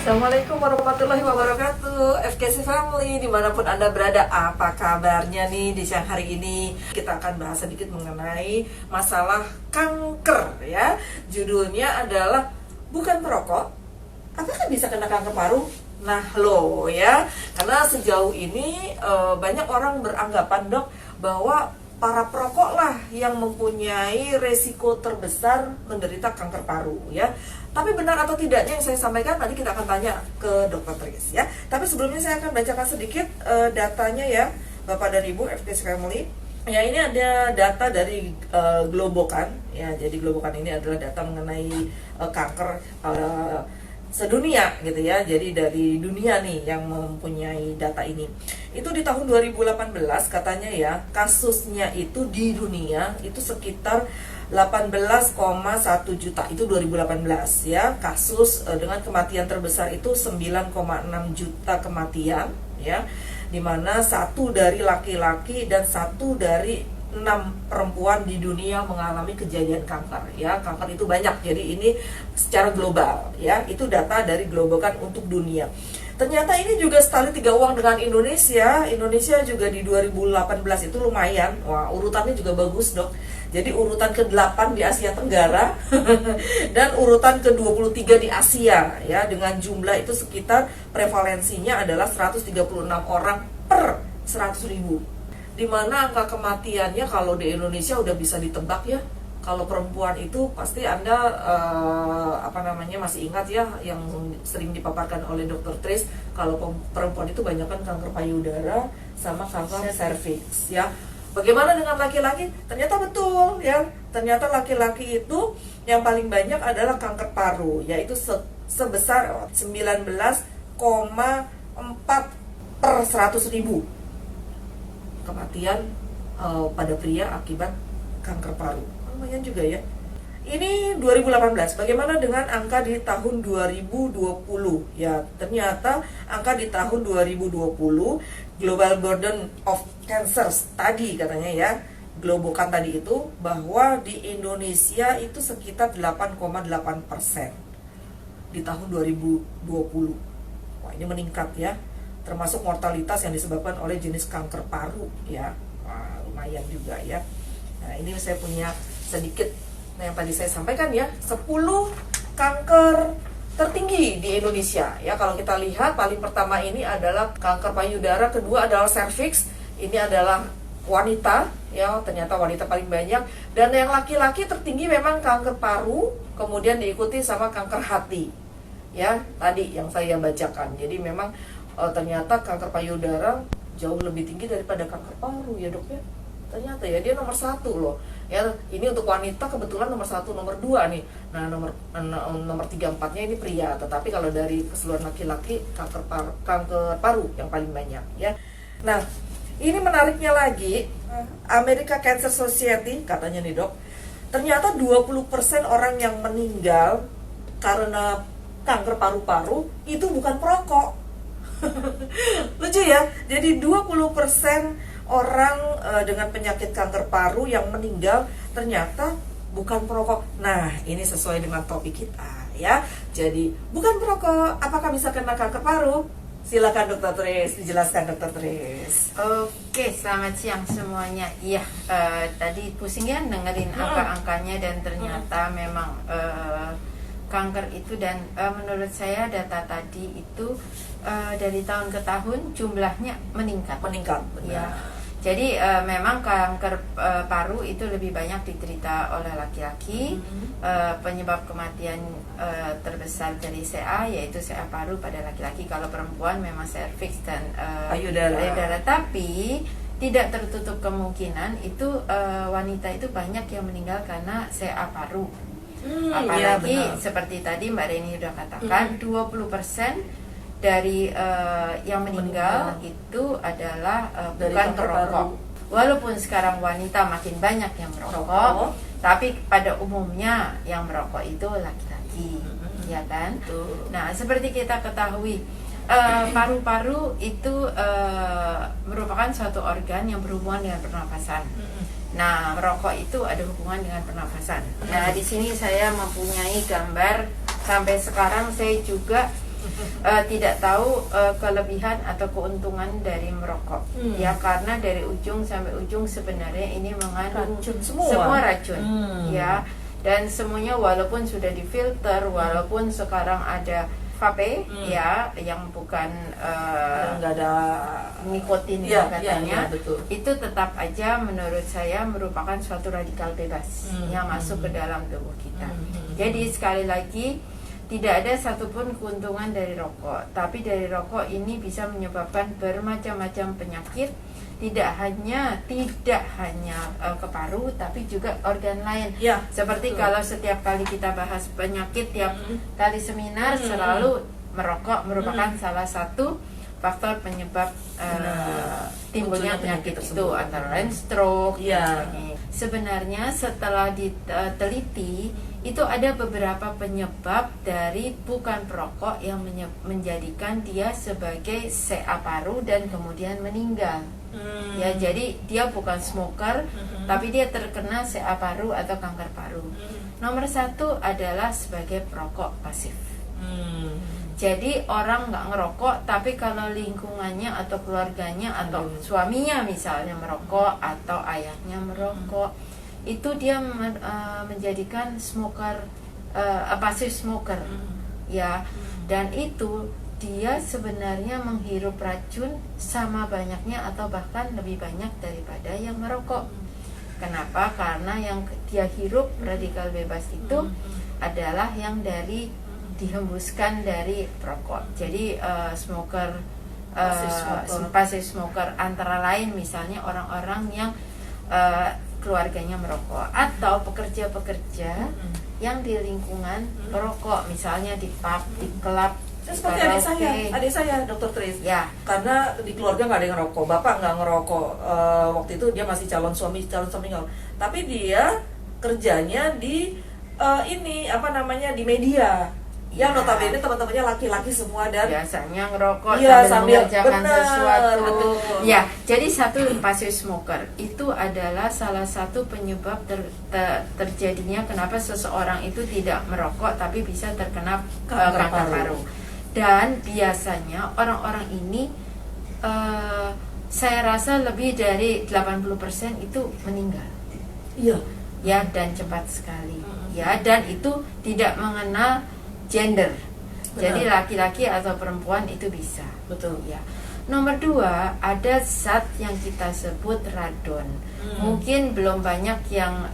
Assalamualaikum warahmatullahi wabarakatuh, FKC Family dimanapun Anda berada. Apa kabarnya nih di siang hari ini? Kita akan bahas sedikit mengenai masalah kanker ya. Judulnya adalah bukan perokok, apakah bisa kena kanker paru? Nah loh ya, karena sejauh ini banyak orang beranggapan dok bahwa para perokok lah yang mempunyai resiko terbesar menderita kanker paru ya. Tapi benar atau tidaknya yang saya sampaikan tadi kita akan tanya ke Dr. Tris ya. Tapi sebelumnya saya akan bacakan sedikit datanya ya Bapak dan Ibu FKC Family. Ya ini ada data dari Globokan ya. Jadi Globokan ini adalah data mengenai kanker sedunia gitu ya. Jadi dari dunia nih yang mempunyai data ini. Itu di tahun 2018 katanya ya, kasusnya itu di dunia itu sekitar 18,1 juta. Itu 2018 ya. Kasus dengan kematian terbesar itu 9,6 juta kematian ya. Dimana 1 dari laki-laki dan 1 dari 6 perempuan di dunia mengalami kejadian kanker ya. Kanker itu banyak, jadi ini secara global ya. Itu data dari Globokan untuk dunia. Ternyata ini juga setali 3 uang dengan Indonesia. Indonesia juga di 2018 itu lumayan. Wah, urutannya juga bagus dok. Jadi urutan ke-8 di Asia Tenggara dan urutan ke-23 di Asia ya. Dengan jumlah itu sekitar prevalensinya adalah 136 orang per 100 ribu. Dimana angka kematiannya kalau di Indonesia udah bisa ditebak ya. Kalau perempuan itu pasti Anda masih ingat ya yang sering dipaparkan oleh Dr. Tris. Kalau perempuan itu banyakkan kanker payudara sama kanker serviks ya. Bagaimana dengan laki-laki? Ternyata betul ya. Ternyata laki-laki itu yang paling banyak adalah kanker paru, yaitu sebesar 19,4 per 100 ribu kematian pada pria akibat kanker paru. Lumayan juga ya. Ini 2018. Bagaimana dengan angka di tahun 2020? Ya, ternyata angka di tahun 2020 Global Burden of Cancer tadi katanya ya, Globokan tadi itu bahwa di Indonesia itu sekitar 8,8% di tahun 2020. Wah, ini meningkat ya. Termasuk mortalitas yang disebabkan oleh jenis kanker paru ya. Wah, lumayan juga ya. Nah, ini saya punya sedikit yang tadi saya sampaikan ya, 10 kanker tertinggi di Indonesia ya. Kalau kita lihat paling pertama ini adalah kanker payudara, kedua adalah serviks, ini adalah wanita ya, ternyata wanita paling banyak, dan yang laki-laki tertinggi memang kanker paru, kemudian diikuti sama kanker hati ya, tadi yang saya bacakan. Jadi memang ternyata kanker payudara jauh lebih tinggi daripada kanker paru ya dok ya. Ternyata ya dia nomor 1 loh ya. Ini untuk wanita kebetulan nomor 1, nomor 2 nih. Nah nomor 3, 4-nya ini pria. Tetapi kalau dari keseluruhan laki-laki kanker paru yang paling banyak ya. Nah ini menariknya lagi, American Cancer Society katanya nih dok, ternyata 20% orang yang meninggal karena kanker paru-paru itu bukan perokok. Lucu ya. Jadi 20% orang dengan penyakit kanker paru yang meninggal ternyata bukan perokok. Nah, ini sesuai dengan topik kita ya. Jadi, bukan perokok, apakah bisa kena kanker paru? Silakan Dr. Tris, dijelaskan Dr. Tris. Oke, selamat siang semuanya. Iya, tadi pusing ya dengerin angka-angkanya dan ternyata memang kanker itu, dan menurut saya data tadi itu dari tahun ke tahun jumlahnya meningkat. Benar. Ya. Jadi memang kanker paru itu lebih banyak diderita oleh laki-laki. Penyebab kematian terbesar dari CA yaitu CA paru pada laki-laki. Kalau perempuan memang serviks dan payudara. Tapi tidak tertutup kemungkinan itu wanita itu banyak yang meninggal karena CA paru. Apalagi iya, seperti tadi Mbak Reni sudah katakan, 20% dari yang meninggal itu adalah bukan perokok. Walaupun sekarang wanita makin banyak yang merokok, tapi pada umumnya yang merokok itu laki-laki, ya kan? Nah, seperti kita ketahui, paru-paru itu merupakan suatu organ yang berhubungan dengan pernafasan. Nah, merokok itu ada hubungan dengan pernafasan. Nah, di sini saya mempunyai gambar sampai sekarang saya juga tidak tahu kelebihan atau keuntungan dari merokok. Ya, karena dari ujung sampai ujung sebenarnya ini mengandung Racun semua. racun. Ya, dan semuanya walaupun sudah difilter, walaupun sekarang ada vape ya yang bukan nggak ada nikotin Iya, katanya, iya, betul. itu tetap aja menurut saya merupakan suatu radikal bebas yang masuk ke dalam tubuh kita. Jadi sekali lagi, tidak ada satupun keuntungan dari rokok, tapi dari rokok ini bisa menyebabkan bermacam-macam penyakit, tidak hanya ke paru, tapi juga organ lain. Ya, Seperti betul. kalau setiap kali kita bahas penyakit, tiap kali seminar selalu merokok merupakan salah satu faktor penyebab timbulnya munculnya penyakit penyakit itu, tersebut. antara lain stroke. Iya. dan sebagainya. Sebenarnya setelah diteliti, itu ada beberapa penyebab dari bukan perokok yang menjadikan dia sebagai CA paru dan kemudian meninggal. Ya, jadi dia bukan smoker, tapi dia terkena CA paru atau kanker paru. Nomor satu adalah sebagai perokok pasif. Jadi orang nggak ngerokok, tapi kalau lingkungannya atau keluarganya atau suaminya misalnya merokok atau ayahnya merokok, itu dia menjadikan smoker, passive smoker, ya. Dan itu dia sebenarnya menghirup racun sama banyaknya atau bahkan lebih banyak daripada yang merokok. Kenapa? Karena yang dia hirup radikal bebas itu adalah yang dihembuskan dari perokok. Jadi passive smoker antara lain misalnya orang-orang yang keluarganya merokok atau pekerja-pekerja yang di lingkungan perokok, misalnya di pub, di klub, Seperti adik saya, Dokter Tris. Ya. Karena di keluarga nggak ada yang ngerokok, bapak nggak ngerokok. Waktu itu dia masih calon suami nggak. Tapi dia kerjanya di di media. Yang Ya. notabene teman-temannya laki-laki semua dan biasanya ngerokok Iya, sambil mengerjakan benar, sesuatu. betul. Ya, jadi satu passive smoker itu adalah salah satu penyebab terjadinya kenapa seseorang itu tidak merokok tapi bisa terkena kanker paru. Dan biasanya orang-orang ini saya rasa lebih dari 80% itu meninggal. iya. Ya, dan cepat sekali. Ya, dan itu tidak mengenal gender. Benar. Jadi laki-laki atau perempuan itu bisa. Betul. Ya. Nomor 2, ada zat yang kita sebut radon. Mungkin belum banyak yang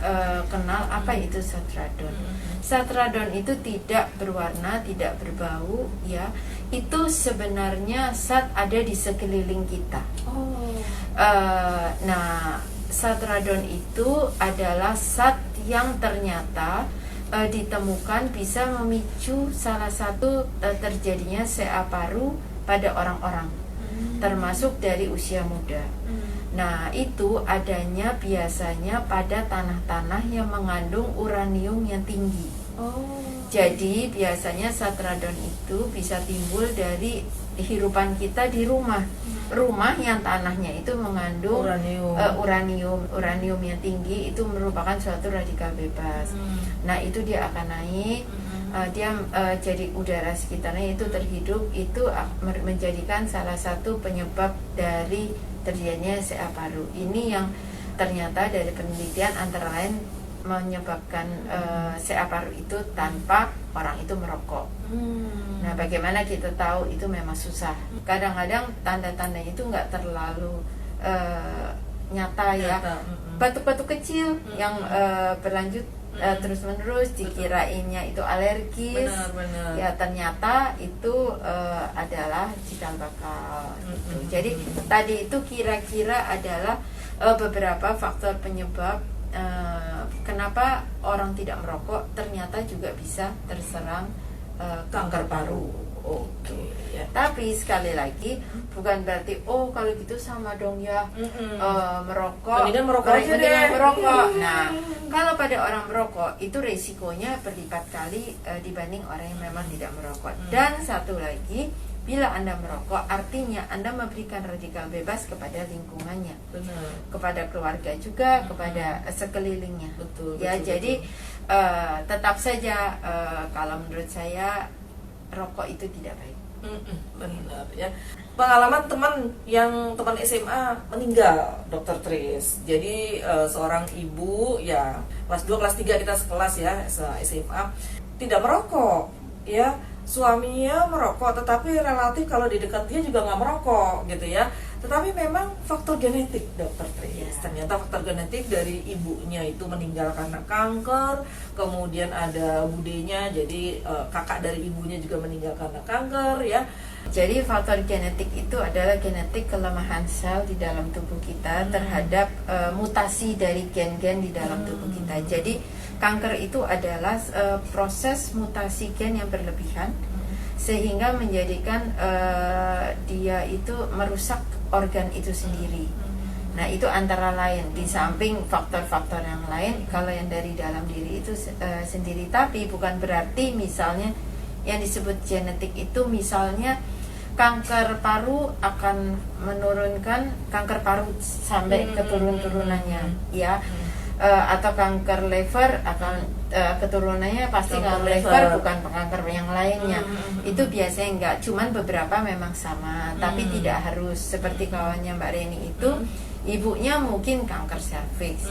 kenal apa itu zat radon. Zat radon itu tidak berwarna, tidak berbau, ya. Itu sebenarnya zat ada di sekeliling kita. Nah, zat radon itu adalah zat yang ternyata ditemukan bisa memicu salah satu terjadinya CA paru pada orang-orang, termasuk dari usia muda. Nah, itu adanya biasanya pada tanah-tanah yang mengandung uranium yang tinggi. Jadi biasanya zat radon itu bisa timbul dari hirupan kita di rumah yang tanahnya itu mengandung uranium yang tinggi, itu merupakan suatu radikal bebas. Nah, itu dia akan naik, jadi udara sekitarnya itu terhidup, itu menjadikan salah satu penyebab dari terjadinya CA paru. Ini yang ternyata dari penelitian antara lain menyebabkan CA paru itu tanpa orang itu merokok. Nah, bagaimana kita tahu? Itu memang susah. Kadang-kadang tanda-tanda itu nggak terlalu nyata ya. Batuk-batuk kecil yang berlanjut terus-menerus, dikirainnya itu alergis. Benar. Ya, ternyata itu adalah cikal bakal. Gitu. Jadi tadi itu kira-kira adalah beberapa faktor penyebab kenapa orang tidak merokok ternyata juga bisa terserang kanker paru. Oke. Ya. Tapi sekali lagi bukan berarti kalau gitu sama dong ya, merokok. Mendingan merokok aja mendingan deh. merokok. Nah, kalau pada orang merokok itu resikonya berlipat kali dibanding orang yang memang tidak merokok. Dan satu lagi, bila Anda merokok, artinya Anda memberikan radikal bebas kepada lingkungannya, Benar. kepada keluarga juga, kepada sekelilingnya. Betul. Ya, betul, jadi betul. tetap saja kalau menurut saya rokok itu tidak baik. Benar ya. Pengalaman teman SMA meninggal, Dokter Tris. Jadi seorang ibu ya kelas 2 kelas 3 kita sekelas ya SMA tidak merokok ya. Suaminya merokok, tetapi relatif kalau di dekat dia juga nggak merokok gitu ya. Tetapi memang faktor genetik, Dokter Tris. Ternyata faktor genetik dari ibunya itu meninggal karena kanker, kemudian ada budenya, jadi kakak dari ibunya juga meninggal karena kanker ya. Jadi faktor genetik itu adalah genetik kelemahan sel di dalam tubuh kita terhadap mutasi dari gen-gen di dalam tubuh kita. Jadi kanker itu adalah proses mutasi gen yang berlebihan sehingga menjadikan dia itu merusak organ itu sendiri. Nah, itu antara lain di samping faktor-faktor yang lain kalau yang dari dalam diri itu sendiri. Tapi bukan berarti misalnya yang disebut genetik itu misalnya kanker paru akan menurunkan kanker paru sampai ke turun-turunannya ya. Atau kanker liver akan keturunannya pasti kanker liver bukan kanker yang lainnya. Itu biasanya enggak, cuman beberapa memang sama, tapi tidak harus. Seperti kawannya Mbak Reni itu ibunya mungkin kanker serviks,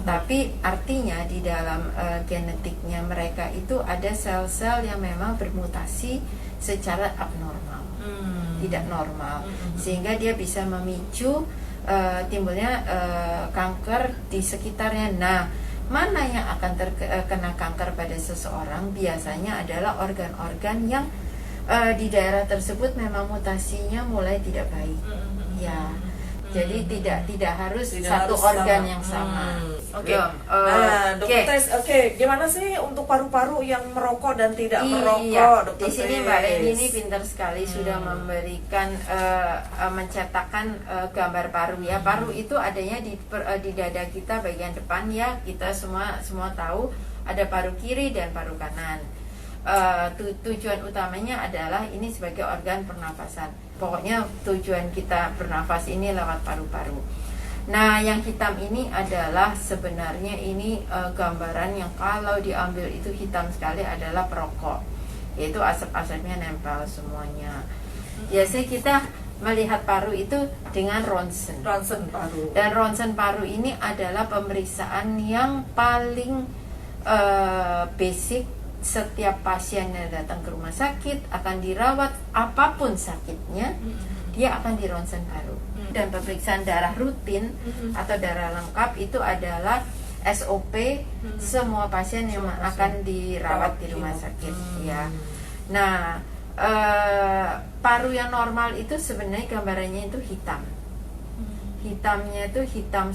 tapi artinya di dalam genetiknya mereka itu ada sel-sel yang memang bermutasi secara abnormal, tidak normal, sehingga dia bisa memicu timbulnya kanker di sekitarnya. Nah, mana yang akan terkena kanker pada seseorang biasanya adalah organ-organ yang di daerah tersebut memang mutasinya mulai tidak baik. Ya, jadi tidak harus satu organ yang sama. Oke. Nah, Dokter Tris, gimana sih untuk paru-paru yang merokok dan tidak merokok, Dokter Di sini Tris? Mbak Reni ini pintar sekali sudah memberikan mencetakkan gambar paru ya. Paru itu adanya di dada kita bagian depan ya. Kita semua tahu ada paru kiri dan paru kanan. Tujuan utamanya adalah ini sebagai organ pernafasan. Pokoknya tujuan kita bernafas ini lewat paru-paru. Nah, yang hitam ini adalah sebenarnya ini gambaran yang kalau diambil itu hitam sekali adalah perokok, yaitu asap-asapnya nempel semuanya. Biasanya kita melihat paru itu dengan ronsen paru. Dan ronsen paru ini adalah pemeriksaan yang paling basic. Setiap pasien yang datang ke rumah sakit akan dirawat apapun sakitnya, dia akan di ronsen paru. Dan pemeriksaan darah rutin atau darah lengkap itu adalah SOP semua pasien yang akan dirawat di rumah sakit ya. Nah, paru yang normal itu sebenarnya gambarannya itu hitam. Hitamnya itu hitam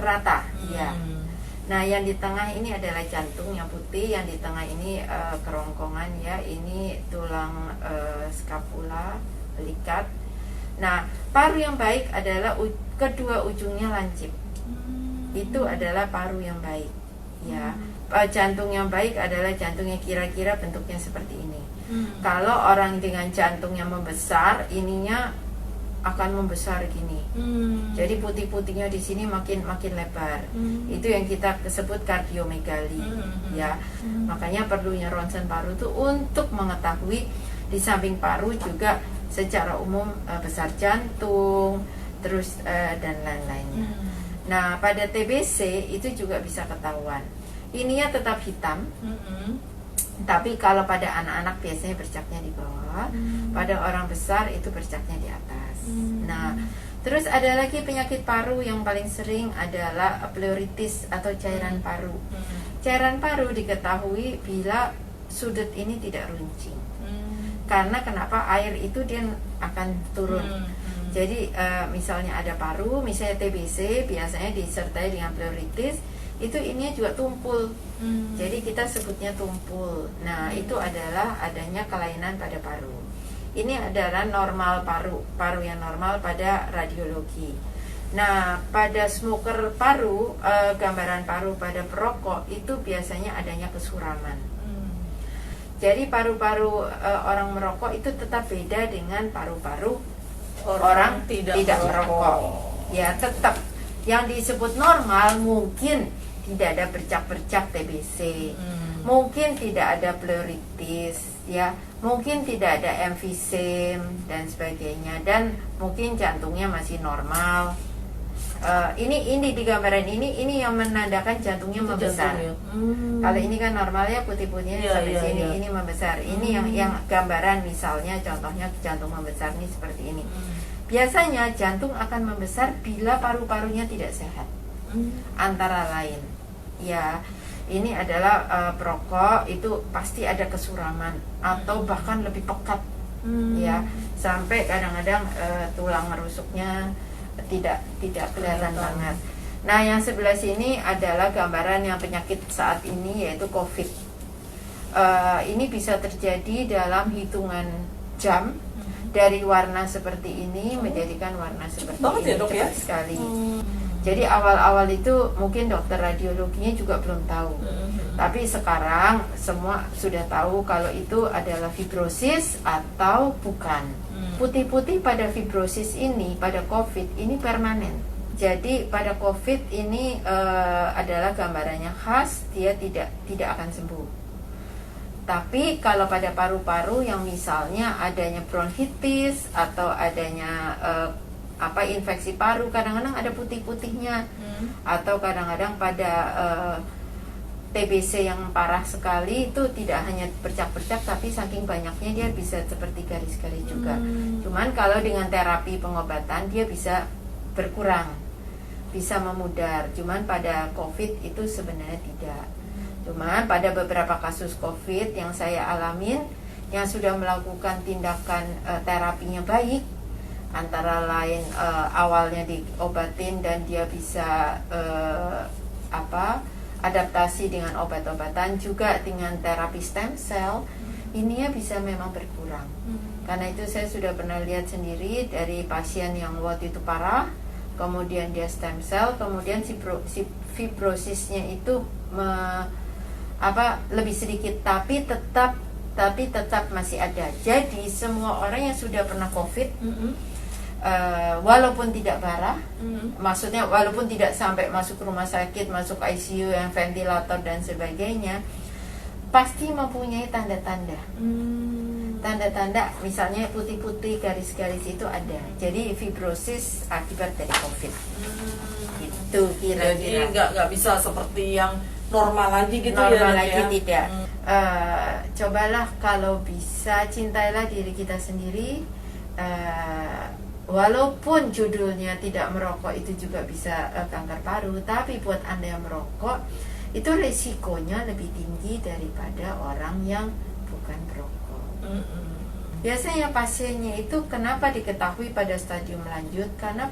rata ya. Nah, yang di tengah ini adalah jantung yang putih, yang di tengah ini kerongkongan ya, ini tulang skapula, belikat. Nah, paru yang baik adalah kedua ujungnya lancip. Itu adalah paru yang baik ya. Jantung yang baik adalah jantungnya kira-kira bentuknya seperti ini. Kalau orang dengan jantung yang membesar, ininya akan membesar gini. Jadi putih-putihnya di sini makin lebar. Itu yang kita sebut kardiomegali ya. Makanya perlunya ronsen paru itu untuk mengetahui di samping paru juga secara umum besar jantung terus dan lain-lainnya. Nah, pada TBC itu juga bisa ketahuan. Ininya tetap hitam. Tapi kalau pada anak-anak biasanya bercaknya di bawah, pada orang besar itu bercaknya di atas. Nah, terus ada lagi penyakit paru yang paling sering adalah pleuritis atau cairan paru. Cairan paru diketahui bila sudut ini tidak runcing. Karena kenapa? Air itu dia akan turun. Jadi misalnya ada paru, misalnya TBC biasanya disertai dengan pleuritis, itu ininya juga tumpul. Jadi kita sebutnya tumpul. Nah, itu adalah adanya kelainan pada paru. Ini adalah normal paru yang normal pada radiologi. Nah, pada smoker paru, gambaran paru pada perokok itu biasanya adanya kesuraman. Jadi paru-paru orang merokok itu tetap beda dengan paru-paru orang tidak merokok. Ya, tetap yang disebut normal mungkin tidak ada bercak-bercak TBC, mungkin tidak ada pleuritis, ya, mungkin tidak ada emfisem dan sebagainya, dan mungkin jantungnya masih normal. Ini di gambaran ini yang menandakan jantungnya Itu membesar. jantungnya. Kalau ini kan normalnya putih-putihnya Iya, sampai iya, sini, iya. ini membesar. Ini yang gambaran misalnya contohnya jantung membesar nih seperti ini. Biasanya jantung akan membesar bila paru-parunya tidak sehat. Antara lain, ya ini adalah perokok itu pasti ada kesuraman atau bahkan lebih pekat, ya sampai kadang-kadang tulang rusuknya tidak kelihatan banget. Nah, yang sebelah sini adalah gambaran yang penyakit saat ini, yaitu COVID. Ini bisa terjadi dalam hitungan jam, dari warna seperti ini menjadikan warna seperti banget ini, ya, Dok, ya? cepat sekali. Jadi awal-awal itu mungkin dokter radiologinya juga belum tahu. Tapi sekarang semua sudah tahu kalau itu adalah fibrosis atau bukan. Putih-putih pada fibrosis ini, pada COVID ini permanen. Jadi pada COVID ini adalah gambarannya khas, dia tidak akan sembuh. Tapi kalau pada paru-paru yang misalnya adanya bronkitis atau adanya infeksi paru, kadang-kadang ada putih-putihnya, atau kadang-kadang pada TBC yang parah sekali itu tidak hanya bercak-bercak, tapi saking banyaknya dia bisa seperti garis-garis juga. Cuman kalau dengan terapi pengobatan dia bisa berkurang, bisa memudar. Cuman pada COVID itu sebenarnya tidak. Cuman pada beberapa kasus COVID yang saya alamin, yang sudah melakukan tindakan terapinya baik, antara lain awalnya diobatin dan dia bisa adaptasi dengan obat-obatan, juga dengan terapi stem cell, ini ya bisa memang berkurang. Karena itu saya sudah pernah lihat sendiri dari pasien yang waktu itu parah, kemudian dia stem cell, kemudian si fibrosisnya itu lebih sedikit, tapi tetap masih ada. Jadi semua orang yang sudah pernah COVID, walaupun tidak parah, maksudnya walaupun tidak sampai masuk rumah sakit, masuk ICU yang ventilator dan sebagainya, pasti mempunyai tanda-tanda. Tanda-tanda misalnya putih-putih garis-garis itu ada. Jadi fibrosis akibat dari COVID. Itu kira-kira. Jadi nggak bisa seperti yang normal lagi gitu. Normal ya, lagi ya? tidak. Cobalah kalau bisa, cintailah diri kita sendiri. Walaupun judulnya tidak merokok itu juga bisa kanker paru, tapi buat Anda yang merokok itu resikonya lebih tinggi daripada orang yang bukan perokok. Biasanya pasiennya itu kenapa diketahui pada stadium lanjut, karena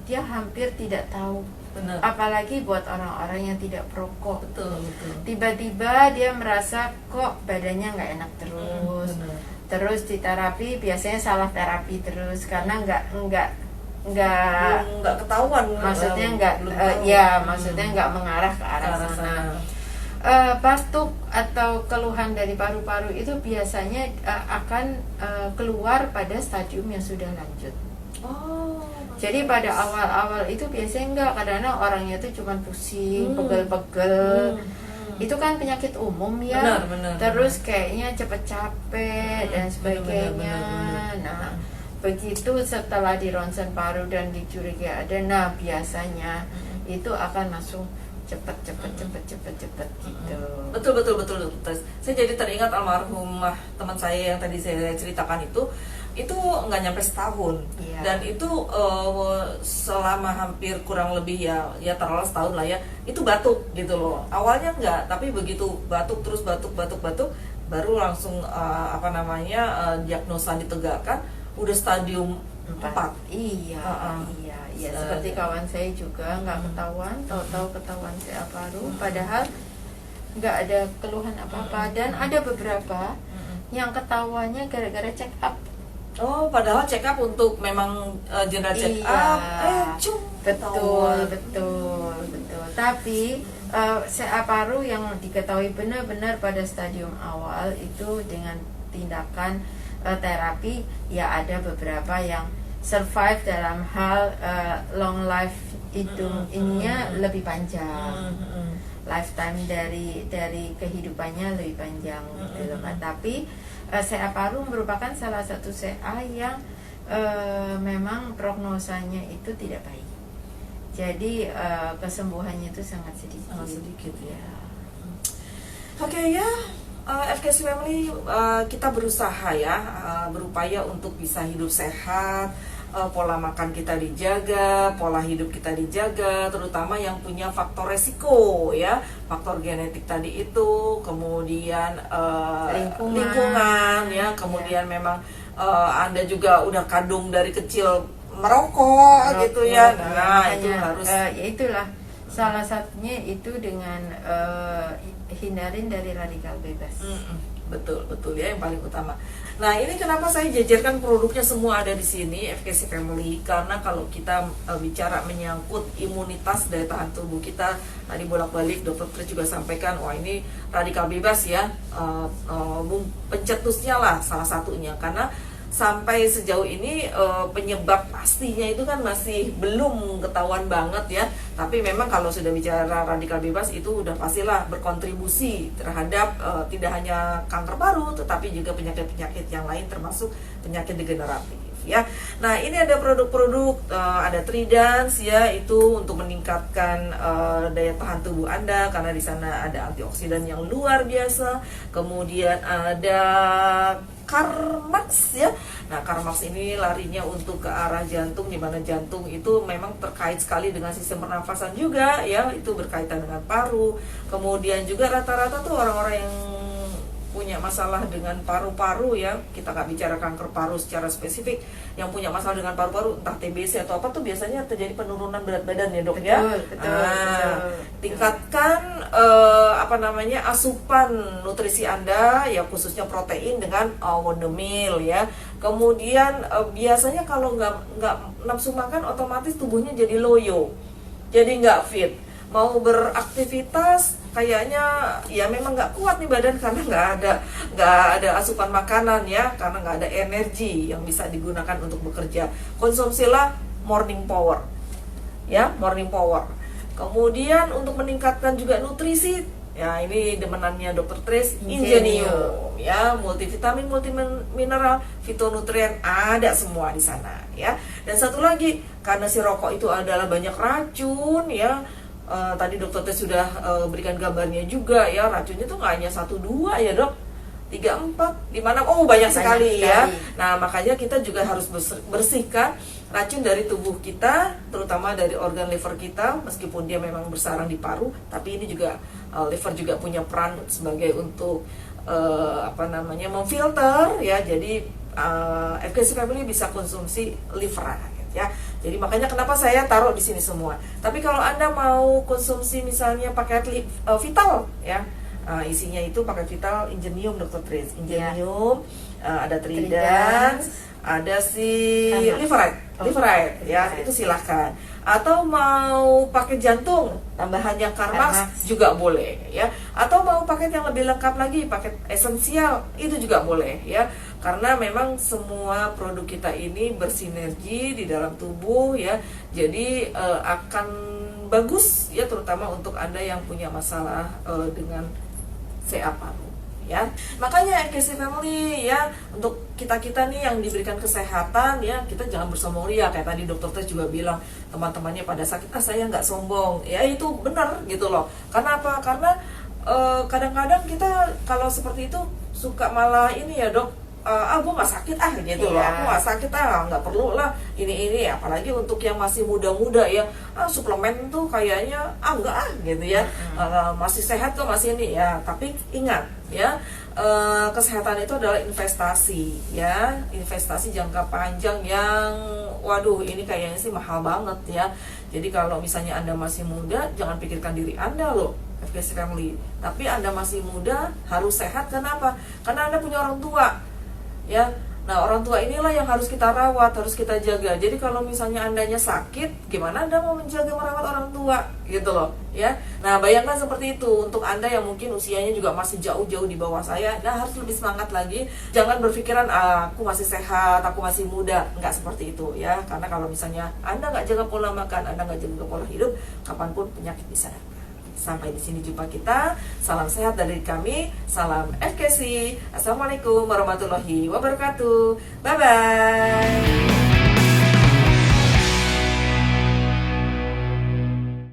dia hampir tidak tahu. Benar. Apalagi buat orang-orang yang tidak perokok. Betul. Tiba-tiba dia merasa kok badannya nggak enak terus. Benar. Terus di terapi biasanya salah terapi terus karena nggak ketahuan, maksudnya belum tahu. maksudnya nggak mengarah ke arah sana. Batuk atau keluhan dari paru-paru itu biasanya akan keluar pada stadium yang sudah lanjut. Jadi pada awal-awal itu biasanya enggak, kadang-kadang orangnya itu cuma pusing, pegel-pegel. Itu kan penyakit umum ya. Benar. Terus kayaknya cepet capek dan sebagainya. Benar. Nah, begitu setelah di ronsen paru dan dicurigai ada, nah biasanya itu akan langsung cepet gitu. Betul. Saya jadi teringat almarhumah teman saya yang tadi saya ceritakan itu nggak nyampe setahun. Iya. Dan itu selama hampir kurang lebih ya taruhlah setahun lah ya, itu batuk gitu loh. Awalnya enggak, tapi begitu batuk terus batuk baru langsung diagnosa ditegakkan udah stadium 4. Iya. Seperti kawan saya juga nggak ketahuan, tahu-tahu ketahuan CA paru, padahal nggak ada keluhan apa-apa. Dan ada beberapa yang ketahuannya gara-gara check up. Padahal check up untuk memang general check up. Betul. Tapi CA paru yang diketahui benar-benar pada stadium awal itu dengan tindakan terapi, ya ada beberapa yang survive dalam hal long life itu ininya lebih panjang. Lifetime dari kehidupannya lebih panjang gitu loh. Tapi CA paru merupakan salah satu CA yang memang prognosanya itu tidak baik. Jadi kesembuhannya itu sangat sedikit. Sangat sedikit ya. Oke ya, FKC Family, kita berusaha ya, berupaya untuk bisa hidup sehat, pola makan kita dijaga, pola hidup kita dijaga, terutama yang punya faktor resiko ya, faktor genetik tadi itu, kemudian lingkungan ya, kemudian memang Anda juga udah kadung dari kecil merokok gitu ya. Nah, itu harus ya itulah salah satunya itu dengan hindarin dari radikal bebas. Betul ya, yang paling utama. Nah, ini kenapa saya jajarkan produknya semua ada di sini FKC Family, karena kalau kita bicara menyangkut imunitas, daya tahan tubuh kita, tadi bolak-balik Dr. Tris juga sampaikan, wah ini radikal bebas ya, pencetusnya lah salah satunya, karena sampai sejauh ini penyebab pastinya itu kan masih belum ketahuan banget ya. Tapi memang kalau sudah bicara radikal bebas itu udah pastilah berkontribusi terhadap tidak hanya kanker paru, tetapi juga penyakit-penyakit yang lain termasuk penyakit degeneratif ya. Nah, ini ada produk-produk, ada Tridans ya, itu untuk meningkatkan daya tahan tubuh Anda karena di sana ada antioksidan yang luar biasa. Kemudian ada Carmax ya. Nah, Carmax ini larinya untuk ke arah jantung, di mana jantung itu memang terkait sekali dengan sistem pernafasan juga ya, itu berkaitan dengan paru. Kemudian juga rata-rata tuh orang-orang yang punya masalah dengan paru-paru ya, kita nggak bicara kanker paru secara spesifik, yang punya masalah dengan paru-paru entah TBC atau apa tuh biasanya terjadi penurunan berat badan ya dok ya. Betul. Tingkatkan asupan nutrisi Anda ya, khususnya protein dengan whole meal ya. Kemudian biasanya kalau nggak nafsu makan, otomatis tubuhnya jadi loyo, jadi nggak fit. Mau beraktivitas kayaknya ya memang nggak kuat nih badan karena nggak ada asupan makanan ya, karena nggak ada energi yang bisa digunakan untuk bekerja. Konsumsilah morning power ya, morning power. Kemudian untuk meningkatkan juga nutrisi ya, ini demenannya Dr. Tris, Ingenium ya, multivitamin, multimineral, fitonutrien ada semua di sana ya. Dan satu lagi, karena si rokok itu adalah banyak racun ya. Tadi Dr. Tris sudah berikan gambarnya juga ya, racunnya tuh nggak hanya 1-2 ya dok, 3, 4, 5, 6, banyak sekali ya. Nah, makanya kita juga harus bersihkan racun dari tubuh kita, terutama dari organ liver kita, meskipun dia memang bersarang di paru, tapi ini juga liver juga punya peran sebagai untuk memfilter ya. Jadi FKC Family bisa konsumsi liver ya. Jadi makanya kenapa saya taruh di sini semua. Tapi kalau Anda mau konsumsi misalnya paket vital ya, isinya itu paket vital Ingenium Dr. Tris, Ingenium, ada Tridans, ada si Liverite ya, itu silahkan. Atau mau pakai jantung, tambahannya Carmax juga boleh ya. Atau mau paket yang lebih lengkap lagi, paket esensial, itu juga boleh ya. Karena memang semua produk kita ini bersinergi di dalam tubuh ya. Jadi akan bagus ya, terutama untuk Anda yang punya masalah dengan CA paru ya. Makanya FKC Family ya, untuk kita-kita nih yang diberikan kesehatan ya, kita jangan bersombong ria. Kayak tadi Dr. Tess juga bilang, teman-temannya pada sakit, saya nggak sombong ya, itu benar gitu loh. Karena apa? Karena kadang-kadang kita kalau seperti itu suka malah ini ya dok, gue nggak sakit gitu loh, aku nggak sakit nggak perlu lah ini, apalagi untuk yang masih muda-muda ya, suplemen tuh kayaknya enggak gitu ya, masih sehat kok masih ini ya. Tapi ingat ya, kesehatan itu adalah investasi ya, investasi jangka panjang yang waduh ini kayaknya sih mahal banget ya. Jadi kalau misalnya Anda masih muda, jangan pikirkan diri Anda loh FKC Family, tapi Anda masih muda harus sehat. Kenapa? Karena Anda punya orang tua ya. Nah, orang tua inilah yang harus kita rawat, harus kita jaga. Jadi kalau misalnya Andanya sakit, gimana Anda mau menjaga merawat orang tua gitu loh ya. Nah, bayangkan seperti itu untuk Anda yang mungkin usianya juga masih jauh-jauh di bawah saya. Nah, harus lebih semangat lagi. Jangan berpikiran aku masih sehat, aku masih muda. Enggak seperti itu ya. Karena kalau misalnya Anda nggak jaga pola makan, Anda nggak jaga pola hidup, kapanpun penyakit bisa datang. Sampai di sini jumpa kita. Salam sehat dari kami. Salam FKC. Assalamualaikum warahmatullahi wabarakatuh. Bye bye.